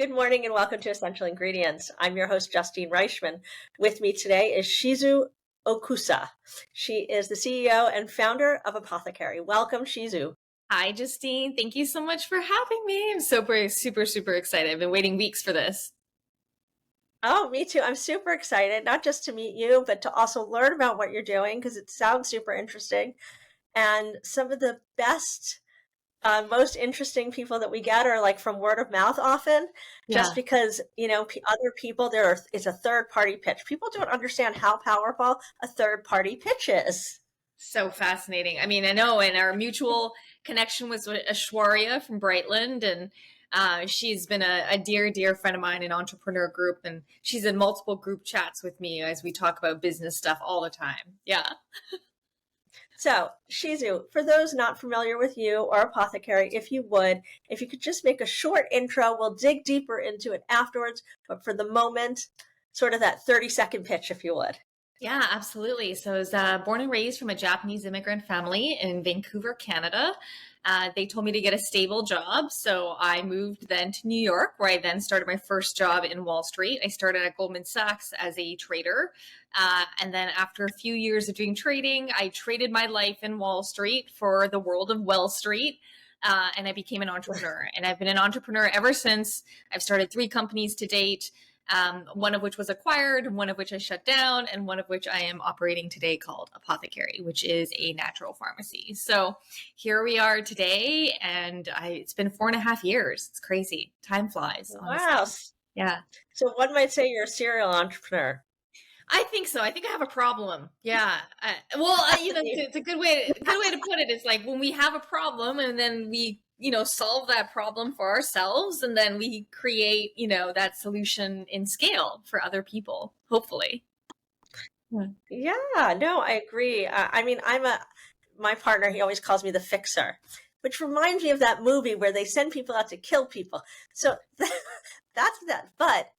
Good morning and welcome to Essential Ingredients. I'm your host, Justine Reichman. With me today is Shizu Okusa. She is the CEO and founder of Apothekary. Welcome, Shizu. Hi, Justine. Thank you so much for having me. I'm super excited. I've been waiting weeks for this. Oh, me too. I'm super excited, not just to meet you, but to also learn about what you're doing because it sounds super interesting. And some of the best most interesting people that we get are like from word of mouth often, just because, other people, is a third party pitch. People don't understand how powerful a third party pitch is. So fascinating. I mean, I know, and our mutual connection was with Ashwarya from Brightland, and she's been a dear friend of mine in entrepreneur group, and she's in multiple group chats with me as we talk about business stuff all the time. Yeah. So, Shizu, for those not familiar with you or Apothekary, if you could just make a short intro, we'll dig deeper into it afterwards. But for the moment, sort of that 30-second pitch, if you would. Yeah, absolutely. So I was born and raised from a Japanese immigrant family in Vancouver, Canada. They told me to get a stable job. So I moved then to New York, where I then started my first job in Wall Street. I started at Goldman Sachs as a trader. And then after a few years of doing trading, I traded my life in Wall Street for the world of WellStreet. And I became an entrepreneur. And I've been an entrepreneur ever since. I've started 3 companies to date. One of which was acquired, one of which I shut down, and one of which I am operating today called Apothekary, which is a natural pharmacy. So here we are today, and it's been 4.5 years. It's crazy. Time flies. Honestly. Wow. Yeah. So one might say you're a serial entrepreneur. I think so. I think I have a problem. Yeah. It's a good way to put it. It's like when we have a problem and then we solve that problem for ourselves, and then we create, that solution in scale for other people, hopefully. Yeah, no, I agree. My partner, he always calls me the fixer, which reminds me of that movie where they send people out to kill people. So that's that. But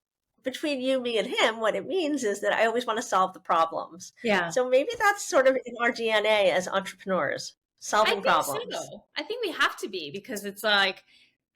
between you, me, and him, what it means is that I always want to solve the problems. Yeah. So maybe that's sort of in our DNA as entrepreneurs. Solving problems. So. I think we have to be, because it's like,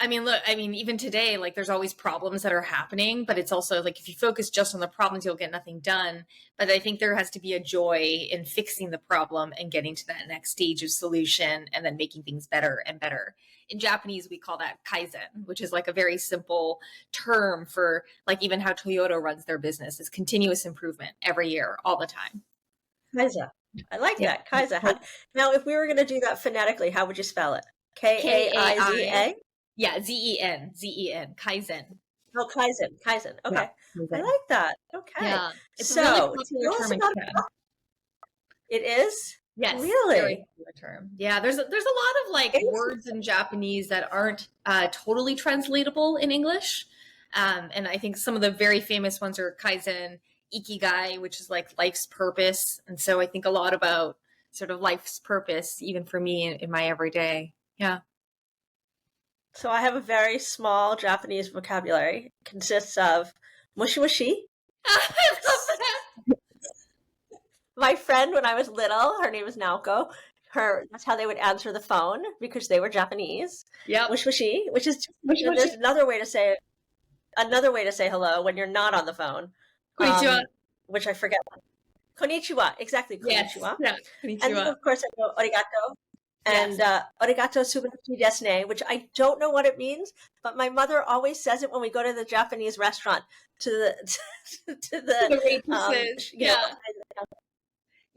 even today, like there's always problems that are happening, but it's also like, if you focus just on the problems, you'll get nothing done. But I think there has to be a joy in fixing the problem and getting to that next stage of solution and then making things better and better. In Japanese, we call that kaizen, which is like a very simple term for like even how Toyota runs their business, is continuous improvement every year, all the time. Kaizen. I like that. Kaizen. Now, if we were going to do that phonetically, how would you spell it? K-A-I-Z-A? Yeah, Z-E-N. Kaizen. Oh, Kaizen. Okay. Yeah, I like that. Okay. Yeah. It's so, a really popular term in Japan. It is? Yes. Really? Very popular term. Yeah, there's a lot of like words in Japanese that aren't totally translatable in English. And I think some of the very famous ones are Kaizen, Ikigai, which is like life's purpose. And so I think a lot about sort of life's purpose, even for me in my everyday. Yeah. So I have a very small Japanese vocabulary. It consists of mushi mushi. I love that. My friend, when I was little, her name is Naoko. That's how they would answer the phone because they were Japanese. Yeah. Mushi mushi, which is there's another way to say hello when you're not on the phone. Konnichiwa. Which I forget. Konnichiwa, exactly. Konnichiwa. Yes. Yeah. Konnichiwa. And then, of course, I know arigato. And arigato subashi desu ne, which I don't know what it means, but my mother always says it when we go to the Japanese restaurant to the waitresses.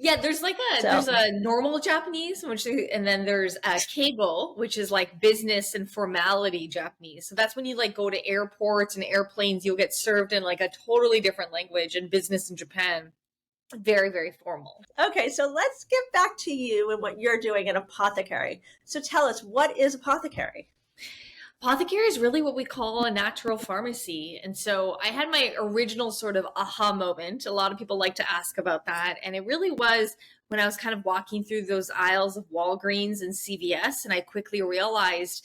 Yeah, there's like there's a normal Japanese, and then there's a keigo, which is like business and formality Japanese. So that's when you like go to airports and airplanes, you'll get served in like a totally different language, and business in Japan, very, very formal. Okay, so let's get back to you and what you're doing at Apothekary. So tell us, what is Apothekary? Apothekary is really what we call a natural pharmacy. And so I had my original sort of aha moment. A lot of people like to ask about that. And it really was when I was kind of walking through those aisles of Walgreens and CVS. And I quickly realized,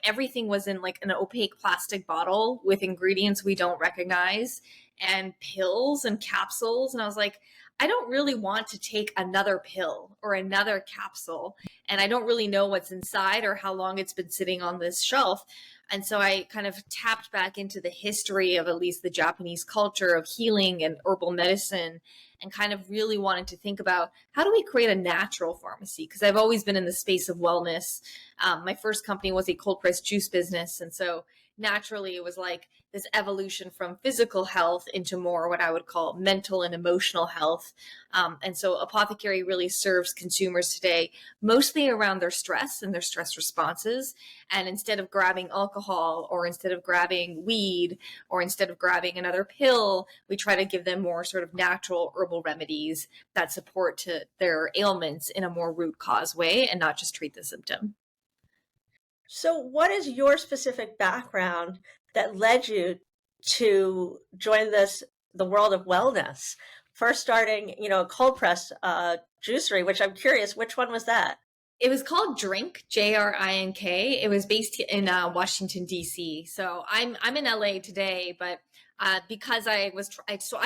everything was in like an opaque plastic bottle with ingredients we don't recognize, and pills and capsules. And I was like, I don't really want to take another pill or another capsule and I don't really know what's inside or how long it's been sitting on this shelf. And so I kind of tapped back into the history of at least the Japanese culture of healing and herbal medicine, and kind of really wanted to think about how do we create a natural pharmacy? Because I've always been in the space of wellness. My first company was a cold pressed juice business. And so naturally it was like this evolution from physical health into more what I would call mental and emotional health. And so Apothekary really serves consumers today mostly around their stress and their stress responses. And instead of grabbing alcohol, or instead of grabbing weed, or instead of grabbing another pill, we try to give them more sort of natural herbal remedies that support to their ailments in a more root cause way and not just treat the symptom. So, what is your specific background that led you to join the world of wellness? First starting, a cold press juicery, which I'm curious, which one was that? It was called Drink, Drink. It was based in Washington D.C. So I'm in LA today, but because I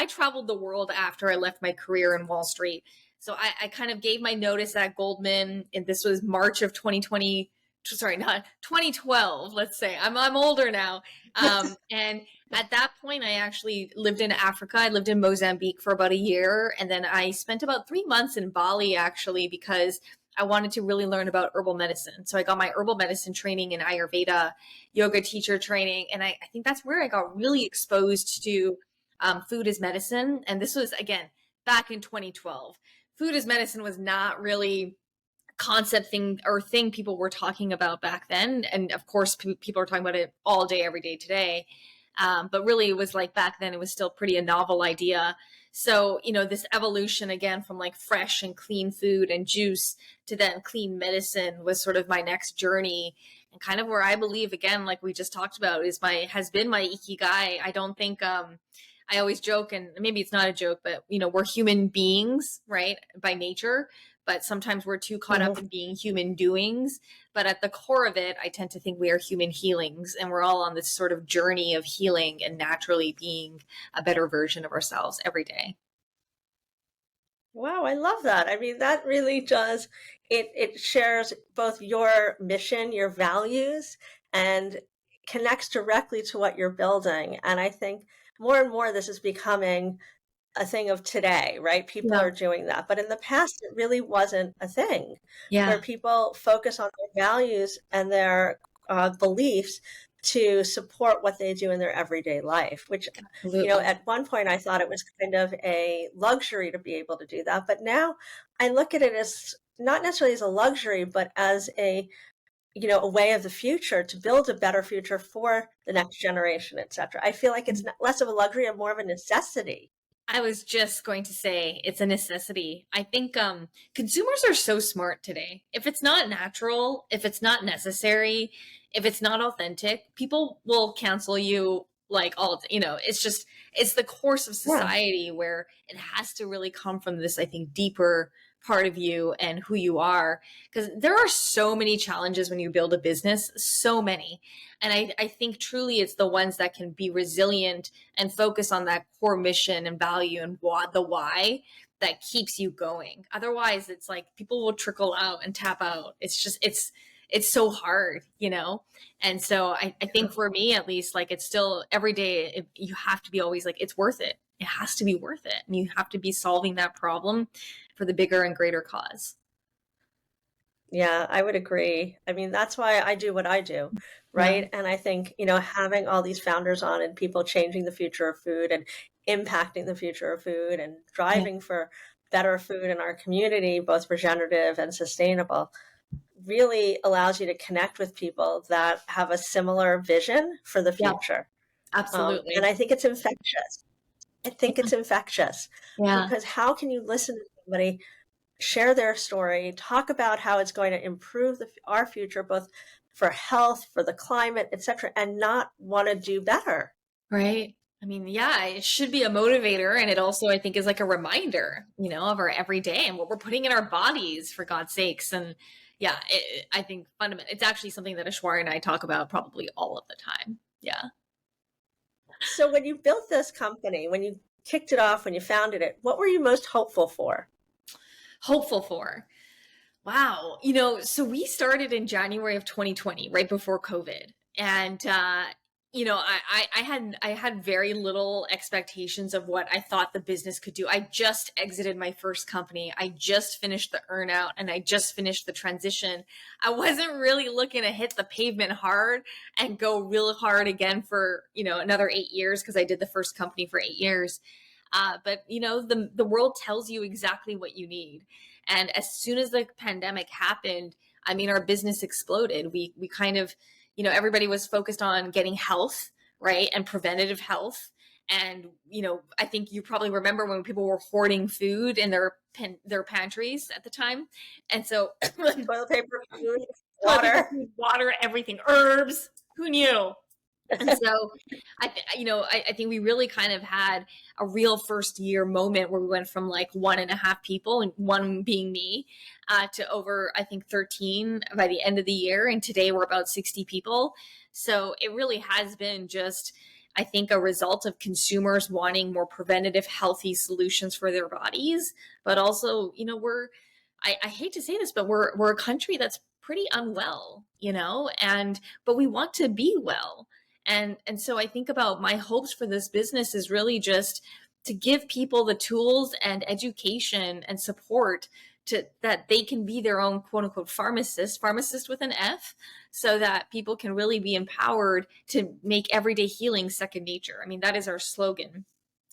traveled the world after I left my career in Wall Street. So I kind of gave my notice at Goldman, and this was March of 2020. Sorry, not 2012. Let's say I'm older now. And at that point, I actually lived in Africa. I lived in Mozambique for about a year, and then I spent about 3 months in Bali actually because I wanted to really learn about herbal medicine. So I got my herbal medicine training in Ayurveda, yoga teacher training. And I think that's where I got really exposed to food as medicine. And this was, again, back in 2012. Food as medicine was not really concept thing people were talking about back then. And of course, people are talking about it all day, every day today. But really, it was like back then, it was still pretty a novel idea. So, this evolution again from like fresh and clean food and juice to then clean medicine was sort of my next journey. And kind of where I believe, again, like we just talked about, has been my ikigai. I don't think, I always joke, and maybe it's not a joke, but we're human beings, right, by nature. But sometimes we're too caught up in being human doings. But at the core of it, I tend to think we are human healings, and we're all on this sort of journey of healing and naturally being a better version of ourselves every day. Wow, I love that. I mean, that really does, it shares both your mission, your values, and connects directly to what you're building. And I think more and more this is becoming a thing of today, right? People Yeah. are doing that. But in the past, it really wasn't a thing where Yeah. people focus on their values and their beliefs to support what they do in their everyday life, which, Absolutely. at one point I thought it was kind of a luxury to be able to do that. But now I look at it as not necessarily as a luxury, but as a way of the future to build a better future for the next generation, et cetera. I feel like it's less of a luxury and more of a necessity. I was just going to say it's a necessity. I think consumers are so smart today. If it's not natural, if it's not necessary, if it's not authentic, people will cancel you like it's the course of Yeah. society where it has to really come from this, I think, deeper part of you and who you are. Because there are so many challenges when you build a business, so many. And I think truly it's the ones that can be resilient and focus on that core mission and value and the why that keeps you going. Otherwise, it's like people will trickle out and tap out. It's so hard. And so I think for me, at least, like it's still every day, you have to be always like, it's worth it. It has to be worth it. And you have to be solving that problem for the bigger and greater cause. Yeah, I would agree. I mean, that's why I do what I do, Yeah. right? And I think, having all these founders on and people changing the future of food and impacting the future of food and Yeah. driving for better food in our community, both regenerative and sustainable, really allows you to connect with people that have a similar vision for the Yeah. future. And Absolutely. I think it's infectious. I think Yeah. it's infectious Yeah. because how can you listen to somebody share their story, talk about how it's going to improve our future, both for health, for the climate, et cetera, and not want to do better? Right. I mean, yeah, it should be a motivator. And it also, I think, is like a reminder, of our everyday and what we're putting in our bodies, for God's sakes. And yeah, I think fundamental, it's actually something that Ashwari and I talk about probably all of the time. Yeah. So when you built this company, when you kicked it off, when you founded it, what were you most hopeful for? Hopeful for. Wow. So we started in January of 2020, right before COVID. And I had very little expectations of what I thought the business could do. I just exited my first company. I just finished the earnout and I just finished the transition. I wasn't really looking to hit the pavement hard and go real hard again for, another 8 years, because I did the first company for 8 years. But the world tells you exactly what you need. And as soon as the pandemic happened, I mean, our business exploded. We kind of, everybody was focused on getting health, right? And preventative health. And, I think you probably remember when people were hoarding food in their pantries at the time. And so Toilet paper, food, toilet paper, water. food, water, everything, herbs, who knew? And so I think we really kind of had a real first year moment where we went from like 1.5 people, and one being me, to over, I think, 13 by the end of the year. And today we're about 60 people. So it really has been just, I think, a result of consumers wanting more preventative, healthy solutions for their bodies. But also, I hate to say this, but we're a country that's pretty unwell, but we want to be well. And so I think about my hopes for this business is really just to give people the tools and education and support to that they can be their own quote unquote pharmacist with an F, so that people can really be empowered to make everyday healing second nature. I mean, that is our slogan,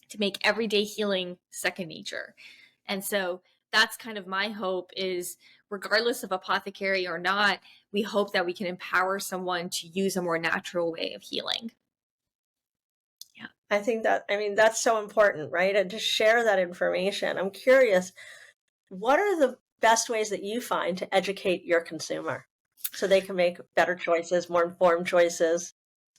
to make everyday healing second nature. And so that's kind of my hope is, regardless of apothecary or not, we hope that we can empower someone to use a more natural way of healing. Yeah. I mean, that's so important, right? And to share that information. I'm curious, what are the best ways that you find to educate your consumer so they can make better choices, more informed choices?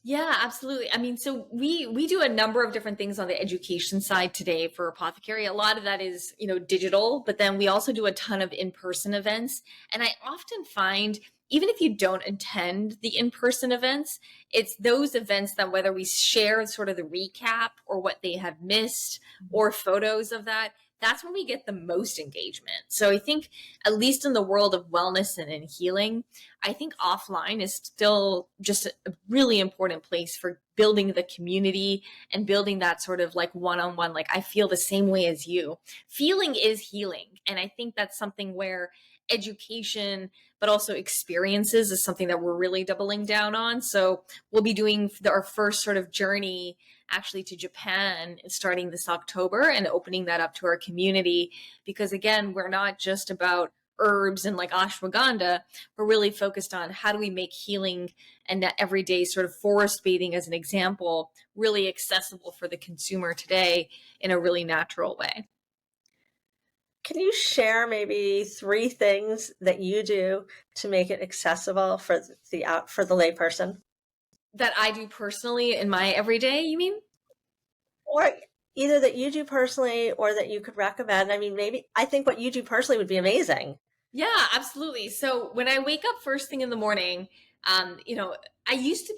Yeah, absolutely. I mean, so we do a number of different things on the education side today for Apothecary. A lot of that is, digital, but then we also do a ton of in-person events. And I often find, even if you don't attend the in-person events, it's those events that, whether we share sort of the recap or what they have missed or photos of that, that's when we get the most engagement. So I think, at least in the world of wellness and in healing, I think offline is still just a really important place for building the community and building that sort of like one-on-one, like I feel the same way as you. Feeling is healing. And I think that's something where education, but also experiences, is something that we're really doubling down on. So we'll be doing our first sort of journey actually to Japan starting this October and opening that up to our community. Because again, we're not just about herbs and like ashwagandha. We're really focused on how do we make healing and that everyday sort of forest bathing, as an example, really accessible for the consumer today in a really natural way. Can you share maybe 3 things that you do to make it accessible for the layperson? That I do personally in my everyday, you mean? Or either that you do personally or that you could recommend. I mean, maybe I think what you do personally would be amazing. Yeah, absolutely. So when I wake up first thing in the morning, when I used to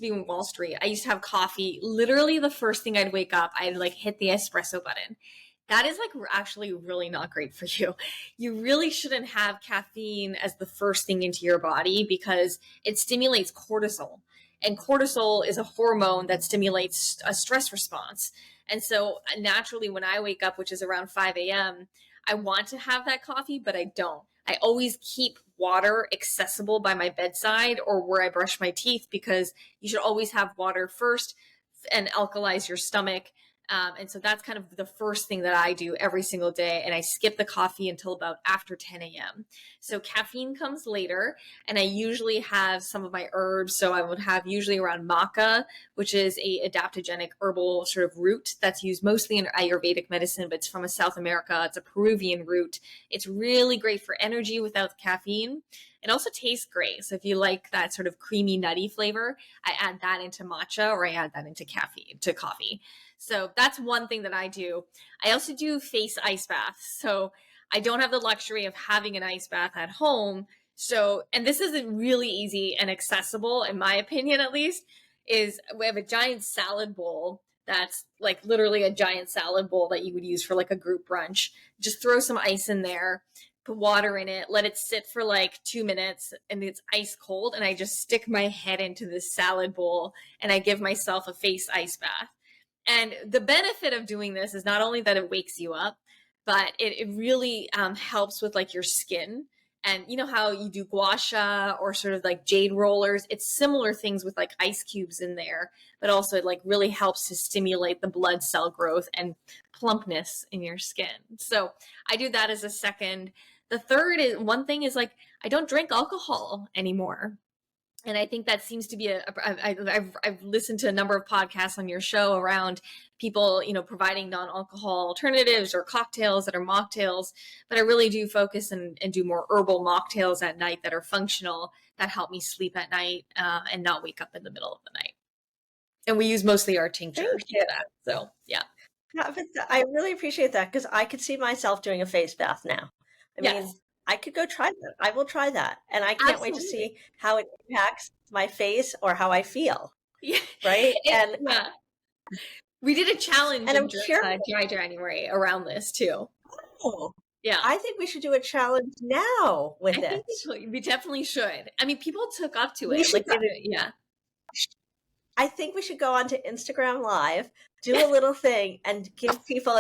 be in Wall Street, I used to have coffee. Literally the first thing I'd wake up, I'd like hit the espresso button. That is like actually really not great for you. You really shouldn't have caffeine as the first thing into your body, because it stimulates cortisol. And cortisol is a hormone that stimulates a stress response. And so naturally, when I wake up, which is around 5 a.m., I want to have that coffee, but I don't. I always keep water accessible by my bedside or where I brush my teeth, because you should always have water first and alkalize your stomach. And so that's kind of the first thing that I do every single day. And I skip the coffee until about after 10 a.m. So caffeine comes later. And I usually have some of my herbs. So I would have usually around maca, which is a adaptogenic herbal sort of root that's used mostly in Ayurvedic medicine, but it's from South America. It's a Peruvian root. It's really great for energy without caffeine. It also tastes great. So if you like that sort of creamy, nutty flavor, I add that into matcha, or I add that into coffee. So that's one thing that I do. I also do face ice baths. So I don't have the luxury of having an ice bath at home. So, and this isn't really easy and accessible, in my opinion, at least, is we have a giant salad bowl that's like literally a giant salad bowl that you would use for like a group brunch. Just throw some ice in there, put water in it, let it sit for like 2 minutes, and it's ice cold. And I just stick my head into this salad bowl and I give myself a face ice bath. And the benefit of doing this is not only that it wakes you up, but it really helps with like your skin. And you know how you do gua sha or sort of like jade rollers? It's similar things with like ice cubes in there, but also it like really helps to stimulate the blood cell growth and plumpness in your skin. So I do that as a second. The third is one thing is like I don't drink alcohol anymore. And I think that seems to be I've listened to a number of podcasts on your show around people, providing non-alcohol alternatives or cocktails that are mocktails. But I really do focus and do more herbal mocktails at night that are functional, that help me sleep at night and not wake up in the middle of the night. And we use mostly our tinctures Thank for you. that. So yeah. Yeah, but I really appreciate that because I could see myself doing a face bath now. I mean, Yes. I could go try that. I will try that. And I can't wait to Absolutely. see how it impacts my face or how I feel, Yeah. right? Yeah. We did a challenge And in I'm curious. Dry January around this too. Yeah. I think we should do a challenge now with I think it. we definitely should. I mean, people took up to We it. should Like, they did, yeah. I think we should go on to Instagram Live, do a little thing, and give people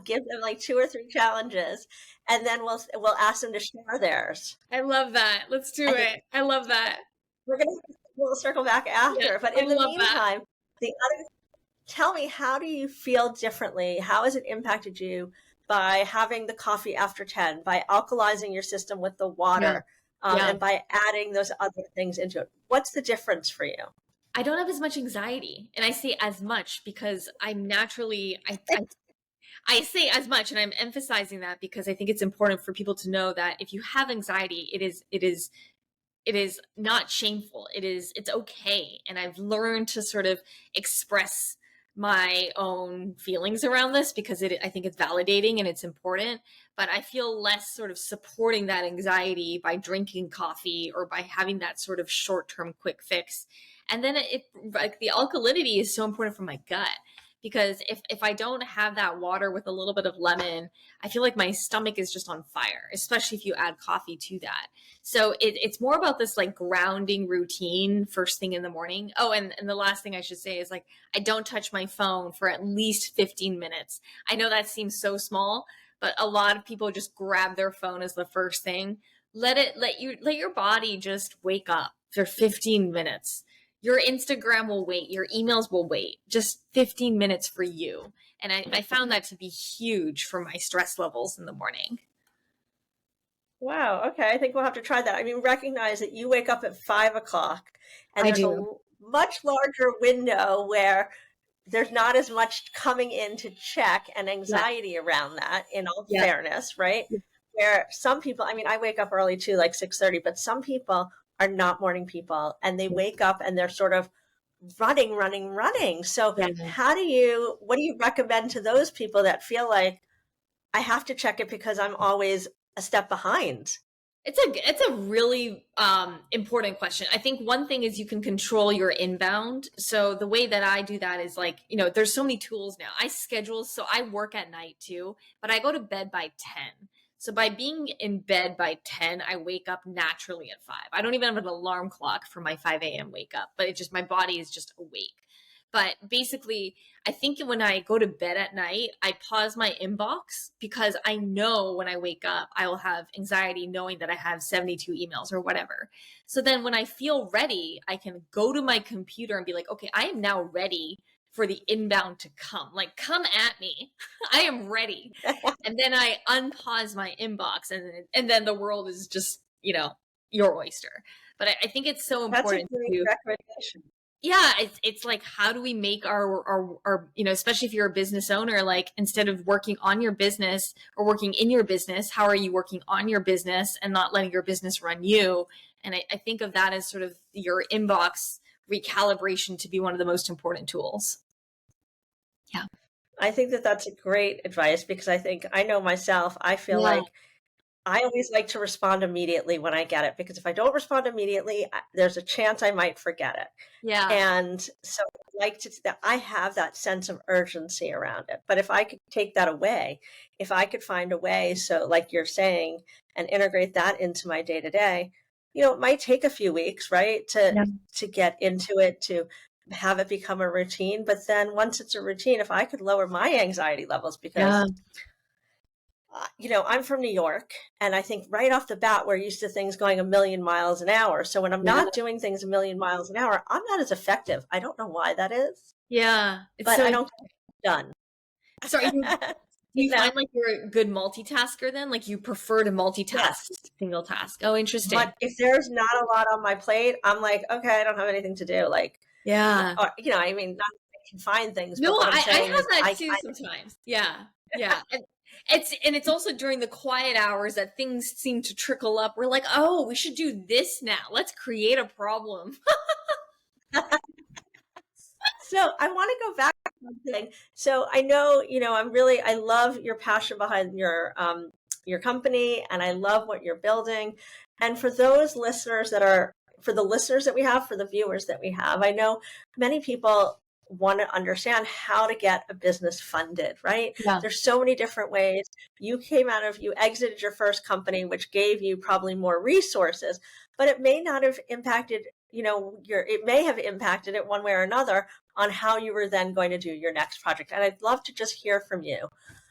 give them like 2 or 3 challenges, and then we'll ask them to share theirs. I love that. Let's do I think it. I love that. we'll circle back Yeah, after. But I in the love that. meantime, the other tell me, how do you feel differently? How has it impacted you by having the coffee after 10, by alkalizing your system with the Yeah. water, Yeah. and by adding those other things into it? What's the difference for you? I don't have as much anxiety. And I say as much because I'm naturally, I say as much, and I'm emphasizing that because I think it's important for people to know that if you have anxiety, it is not shameful. It's okay. And I've learned to sort of express my own feelings around this because I think it's validating and it's important. But I feel less sort of supporting that anxiety by drinking coffee or by having that sort of short-term quick fix. And then like the alkalinity is so important for my gut because if I don't have that water with a little bit of lemon, I feel like my stomach is just on fire, especially if you add coffee to that. So it's more about this like grounding routine first thing in the morning. Oh, and the last thing I should say is like, I don't touch my phone for at least 15 minutes. I know that seems so small, but a lot of people just grab their phone as the first thing. Let your body just wake up for 15 minutes. Your Instagram will wait. Your emails will wait. Just 15 minutes for you. And I found that to be huge for my stress levels in the morning. Wow. Okay. I think we'll have to try that. I mean, recognize that you wake up at 5 o'clock and I there's a do. much larger window where there's not as much coming in to check and Yeah. anxiety around that, in all Yeah. fairness, right? Where some people, I mean, I wake up early too, like 6:30, but some people are not morning people and they wake up and they're sort of running, running, running. So Yeah. what do you recommend to those people that feel like I have to check it because I'm always a step behind? It's a really important question. I think one thing is you can control your inbound. So the way that I do that is like, there's so many tools now. I schedule, so I work at night too, but I go to bed by 10. So by being in bed by 10, I wake up naturally at 5. I don't even have an alarm clock for my 5 a.m. wake up, but my body is just awake. But basically, I think when I go to bed at night, I pause my inbox because I know when I wake up, I will have anxiety knowing that I have 72 emails or whatever. So then when I feel ready, I can go to my computer and be like, okay, I am now ready for the inbound to come. Like, come at me. I am ready. And then I unpause my inbox and then the world is just, your oyster. But I think it's so That's a important great to recommendation. yeah, it's like how do we make our especially if you're a business owner, like instead of working on your business or working in your business, how are you working on your business and not letting your business run you? And I think of that as sort of your inbox recalibration to be one of the most important tools. Yeah. I think that that's a great advice because I know myself, I feel Yeah. like I always like to respond immediately when I get it, because if I don't respond immediately, there's a chance I might forget it. Yeah. And so I like to that I have that sense of urgency around it. But if I could take that away, if I could find a way, so like you're saying, and integrate that into my day to day, it might take a few weeks, right, Yeah. to get into it, to have it become a routine. But then once it's a routine, if I could lower my anxiety levels, Yeah. because I'm from New York, and I think right off the bat, we're used to things going a million miles an hour. So when I'm Yeah. not doing things a million miles an hour, I'm not as effective. I don't know why that is, Yeah. It's but so I don't get it done. so do you you know, find like you're a good multitasker then? Like you prefer to multitask yes. single task? Oh, interesting. But if there's not a lot on my plate, I'm like, okay, I don't have anything to do. Like, Yeah. I mean, not that I can find things, No, but what I'm I saying have is, that too sometimes. Yeah. Yeah. And it's also during the quiet hours that things seem to trickle up. We're like, oh, we should do this now. Let's create a problem. So I want to go back to something. So I love your passion behind your company, and I love what you're building. And for the listeners that we have, for the viewers that we have, I know many people want to understand how to get a business funded, right? Yeah. There's so many different ways. You exited your first company, which gave you probably more resources, but it may not have impacted, it may have impacted it one way or another on how you were then going to do your next project. And I'd love to just hear from you. Oh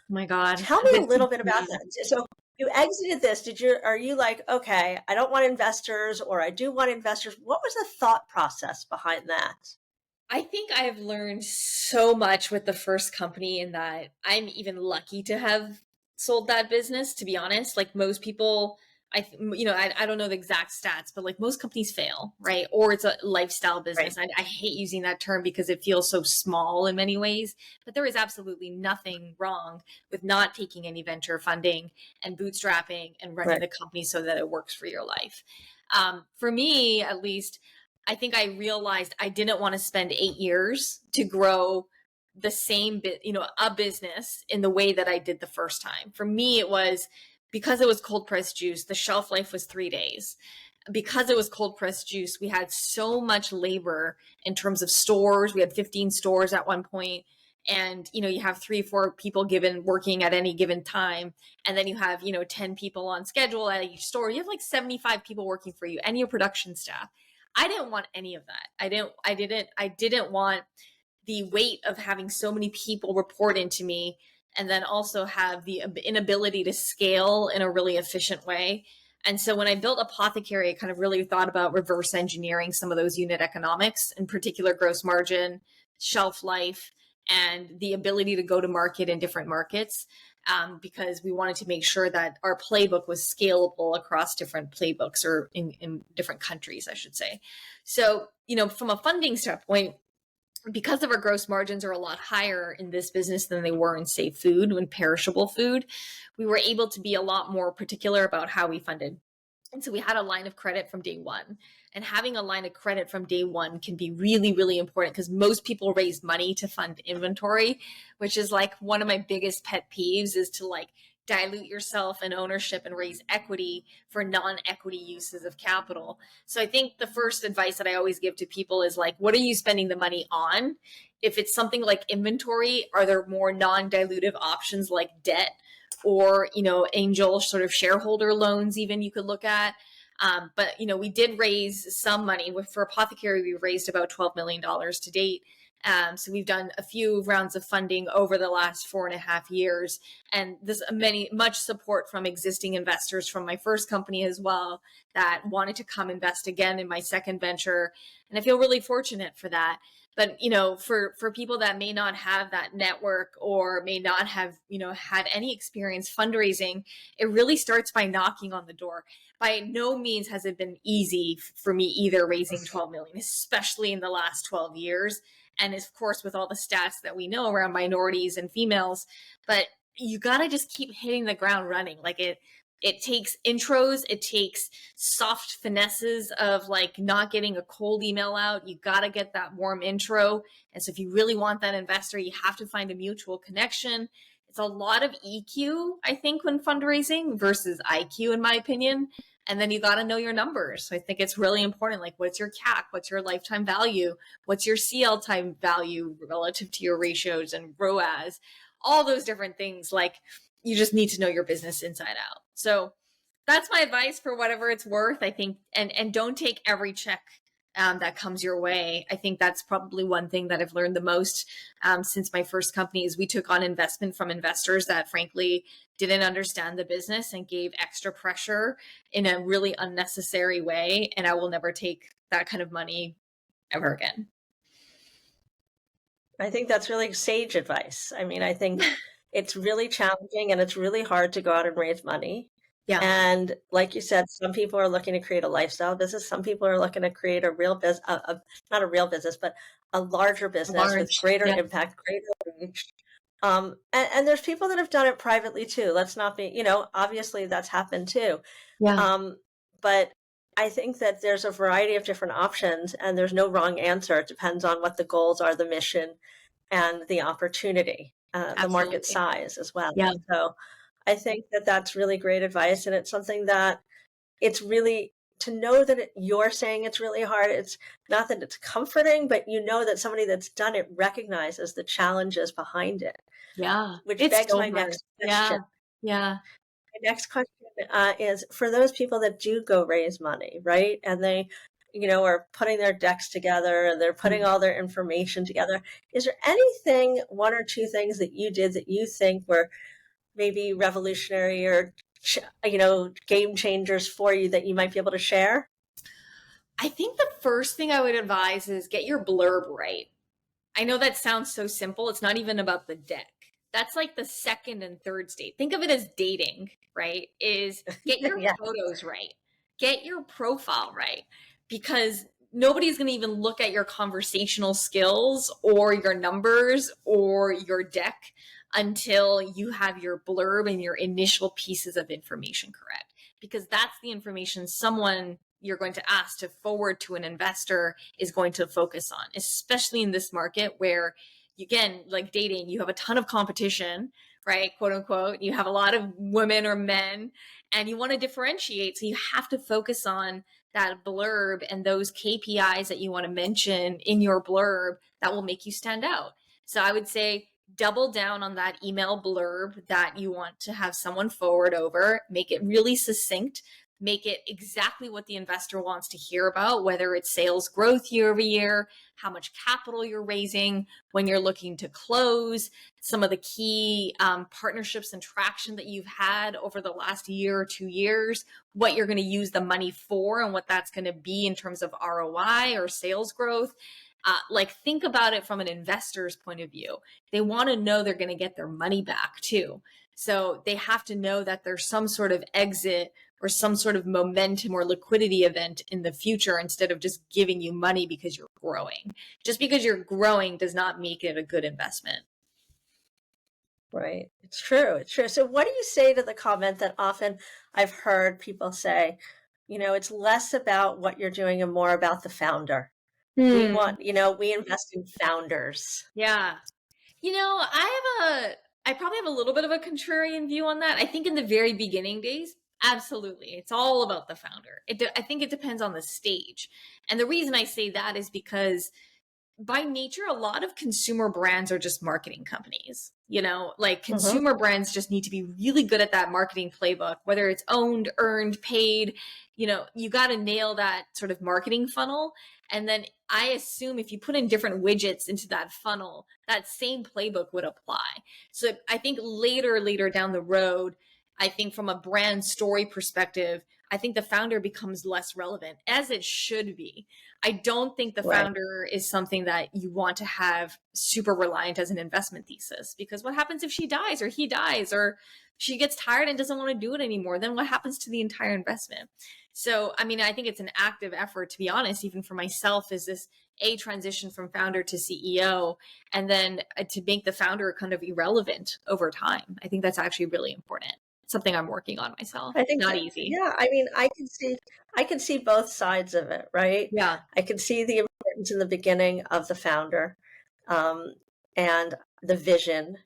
my God. Tell me a This is little bit about that. So you exited this. Are you like, okay, I don't want investors, or I do want investors? What was the thought process behind that? I think I've learned so much with the first company in that I'm even lucky to have sold that business, to be honest. Like most people, I don't know the exact stats, but like most companies fail, right? Or it's a lifestyle Right. business. I hate using that term because it feels so small in many ways, but there is absolutely nothing wrong with not taking any venture funding and bootstrapping and running Right. the company so that it works for your life. For me, at least, I think I realized I didn't want to spend 8 years to grow the same bit, a business in the way that I did the first time. For me, it was because it was cold pressed juice, the shelf life was 3 days. Because it was cold pressed juice, we had so much labor in terms of stores. We had 15 stores at one point. And you have 3 or 4 people given working at any given time, and then you have 10 people on schedule at each store. You have like 75 people working for you and your production staff. I didn't want any of that. I didn't want the weight of having so many people report into me and then also have the inability to scale in a really efficient way. And so when I built Apothekary, I kind of really thought about reverse engineering some of those unit economics, in particular gross margin, shelf life, and the ability to go to market in different markets, because we wanted to make sure that our playbook was scalable across different playbooks, or in different countries, I should say. So, from a funding standpoint, because of our gross margins are a lot higher in this business than they were in, say, food, when perishable food, we were able to be a lot more particular about how we funded. And so we had a line of credit from day one. And having a line of credit from day one can be really, really important, because most people raise money to fund inventory, which is like one of my biggest pet peeves, is to like dilute yourself in ownership and raise equity for non-equity uses of capital. So I think the first advice that I always give to people is like, what are you spending the money on? If it's something like inventory, are there more non-dilutive options like debt, or angel sort of shareholder loans even you could look at? But we did raise some money. For Apothekary, we raised about $12 million to date. So we've done a few rounds of funding over the last 4.5 years, and this much support from existing investors from my first company as well, that wanted to come invest again in my second venture. And I feel really fortunate for that. But for people that may not have that network, or may not have had any experience fundraising, it really starts by knocking on the door. By no means has it been easy for me either, raising 12 million, especially in the last 12 years. And of course, with all the stats that we know around minorities and females, but you got to just keep hitting the ground running. Like it takes intros, it takes soft finesses of like not getting a cold email out. You got to get that warm intro. And so if you really want that investor, you have to find a mutual connection. It's a lot of EQ, I think, when fundraising versus IQ, in my opinion. And then you got to know your numbers. So I think it's really important. Like, what's your CAC? What's your lifetime value? What's your CL time value relative to your ratios and ROAS? All those different things. Like, you just need to know your business inside out. So that's my advice for whatever it's worth, I think. And don't take every check that comes your way. I think that's probably one thing that I've learned the most since my first company is we took on investment from investors that frankly didn't understand the business and gave extra pressure in a really unnecessary way. And I will never take that kind of money ever again. I think that's really sage advice. I mean, I think it's really challenging and it's really hard to go out and raise money. Yeah. And like you said, some people are looking to create a lifestyle business. Some people are looking to create a real business, not a real business, but a larger business with Large. greater Yeah. impact, greater reach. And there's people that have done it privately too. Let's not be, obviously that's happened too. Yeah. But I think that there's a variety of different options and there's no wrong answer. It depends on what the goals are, the mission, and the opportunity, the market Absolutely. size as well. Yeah. So I think that that's really great advice. And it's something that it's really to know that you're saying it's really hard. It's not that it's comforting, but you know that somebody that's done it recognizes the challenges behind it, Yeah. which It's begs so my hard. next Yeah. question. Yeah. My next question is for those people that do go raise money, right? And they, are putting their decks together and they're putting all their information together. Is there anything, one or two things that you did that you think were maybe revolutionary or, game changers for you that you might be able to share? I think the first thing I would advise is get your blurb right. I know that sounds so simple. It's not even about the deck. That's like the second and third stage. Think of it as dating, right? Is get your Yeah, photos right. Get your profile right. Because nobody's going to even look at your conversational skills or your numbers or your deck until you have your blurb and your initial pieces of information correct. Because that's the information someone you're going to ask to forward to an investor is going to focus on, especially in this market where, again, like dating, you have a ton of competition, right? Quote unquote. You have a lot of women or men, and you want to differentiate. So you have to focus on that blurb and those KPIs that you want to mention in your blurb that will make you stand out. So I would say double down on that email blurb that you want to have someone forward over, make it really succinct, make it exactly what the investor wants to hear about, whether it's sales growth year over year, how much capital you're raising, when you're looking to close, some of the key partnerships and traction that you've had over the last year or 2 years, what you're going to use the money for and what that's going to be in terms of ROI or sales growth. Like think about it from an investor's point of view. They want to know they're going to get their money back too. So they have to know that there's some sort of exit or some sort of momentum or liquidity event in the future instead of just giving you money because you're growing. Just because you're growing does not make it a good investment. right. It's true. It's true. So what do you say to the comment that often I've heard people say, it's less about what you're doing and more about the founder. We Hmm. want, we invest in founders. Yeah. I probably have a little bit of a contrarian view on that. I think in the very beginning days, absolutely. It's all about the founder. I think it depends on the stage. And the reason I say that is because by nature, a lot of consumer brands are just marketing companies. Like Hmm. consumer brands just need to be really good at that marketing playbook, whether it's owned, earned, paid. You got to nail that sort of marketing funnel. And then I assume if you put in different widgets into that funnel, that same playbook would apply. So I think later down the road, I think from a brand story perspective, I think the founder becomes less relevant, as it should be. I don't think the Right. founder is something that you want to have super reliant as an investment thesis, because what happens if she dies or he dies or she gets tired and doesn't want to do it anymore? Then what happens to the entire investment? So, I mean, I think it's an active effort, to be honest, even for myself, is this a transition from founder to CEO, and then to make the founder kind of irrelevant over time. I think that's actually really important. Something I'm working on myself. I think Not that, easy. yeah, I mean, I can see both sides of it, right? Yeah. I can see the importance in the beginning of the founder, um, and the vision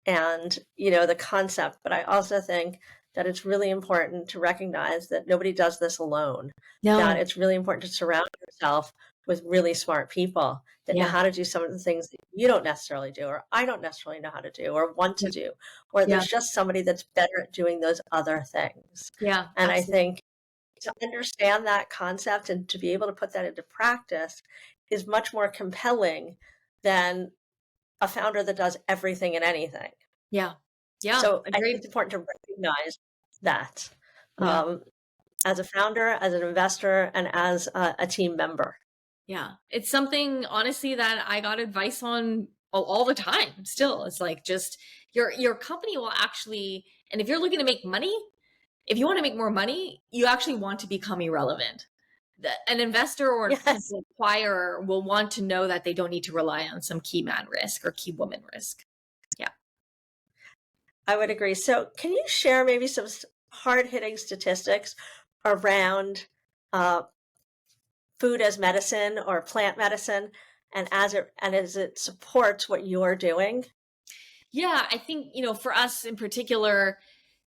and, the concept. But I also think that it's really important to recognize that nobody does this alone, that No. it's really important to surround yourself with really smart people that know Yeah. how to do some of the things that you don't necessarily do, or I don't necessarily know how to do, or want to Yeah. do, or Yeah. there's just somebody that's better at doing those other things. Yeah. And I Absolutely. think to understand that concept and to be able to put that into practice is much more compelling than a founder that does everything and anything. Yeah. Yeah. So I think Agreed. it's important to recognize that Yeah. um, as a founder, as an investor, and as a team member. Yeah. It's something honestly that I got advice on all the time still. It's like just your company will actually, and if you're looking to make money, if you want to make more money, you actually want to become irrelevant. An investor or a Yes, potential acquirer will want to know that they don't need to rely on some key man risk or key woman risk. Yeah. I would agree. So can you share maybe some hard-hitting statistics around uh, food as medicine or plant medicine and as it supports what you're doing? Yeah, I think, for us in particular,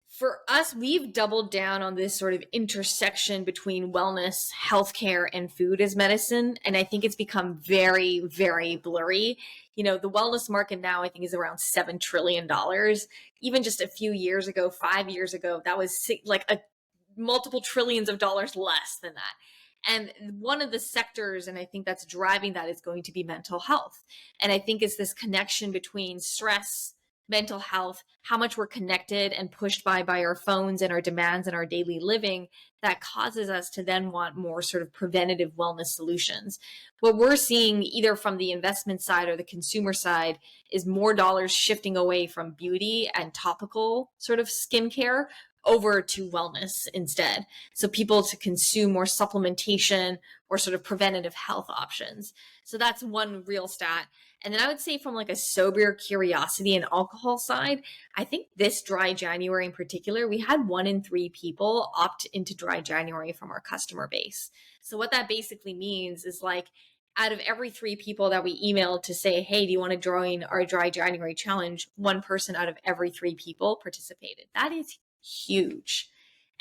for us, we've doubled down on this sort of intersection between wellness, healthcare, and food as medicine. And I think it's become very, very blurry. The wellness market now, I think, is around $7 trillion. Even just a few years ago, 5 years ago, that was like a multiple trillions of dollars less than that. And one of the sectors, and I think that's driving that, is going to be mental health. And I think it's this connection between stress, mental health, how much we're connected and pushed by our phones and our demands in our daily living, that causes us to then want more sort of preventative wellness solutions. What we're seeing either from the investment side or the consumer side is more dollars shifting away from beauty and topical sort of skincare over to wellness instead. So people to consume more supplementation or sort of preventative health options. So that's one real stat. And then I would say from like a sober curiosity and alcohol side, I think this dry January in particular, we had 1 in 3 people opt into dry January from our customer base. So what that basically means is like out of every 3 people that we emailed to say, hey, do you want to join our dry January challenge? One person out of every 3 people participated. That is huge.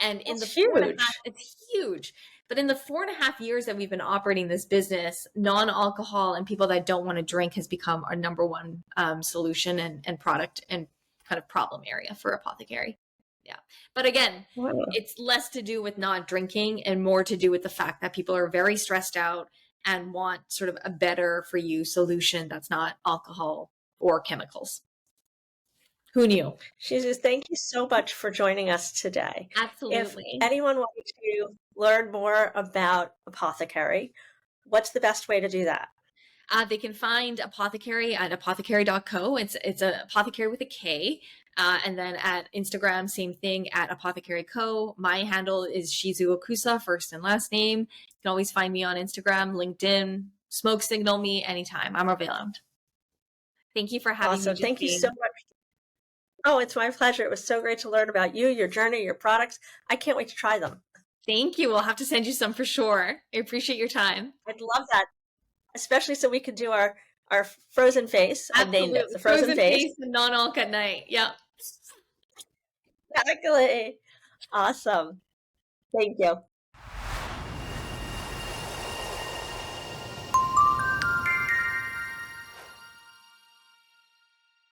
And in the That's four and a half, huge. it's huge. But in the 4.5 years that we've been operating this business, non-alcohol and people that don't want to drink has become our number one solution and product and kind of problem area for Apothekary. Yeah. But again, Wow. it's less to do with not drinking and more to do with the fact that people are very stressed out and want sort of a better for you solution that's not alcohol or chemicals. Who knew? Shizu, thank you so much for joining us today. If Absolutely. anyone wanted to learn more about Apothekary, what's the best way to do that? They can find Apothekary at apothekary.co. It's a apothecary with a K. And then at Instagram, same thing at Apothekary Co. My handle is Shizu Okusa, first and last name. You can always find me on Instagram, LinkedIn, smoke signal me anytime. I'm around. Thank you for having me, Awesome. Thank you so Justine. much. Oh, it's my pleasure. It was so great to learn about you, your journey, your products. I can't wait to try them. Thank you. We'll have to send you some for sure. I appreciate your time. I'd love that, especially so we could do our frozen face. I've named it Absolutely. the frozen Frozen face. face and non-alc at night. Yep. Exactly. Awesome. Thank you.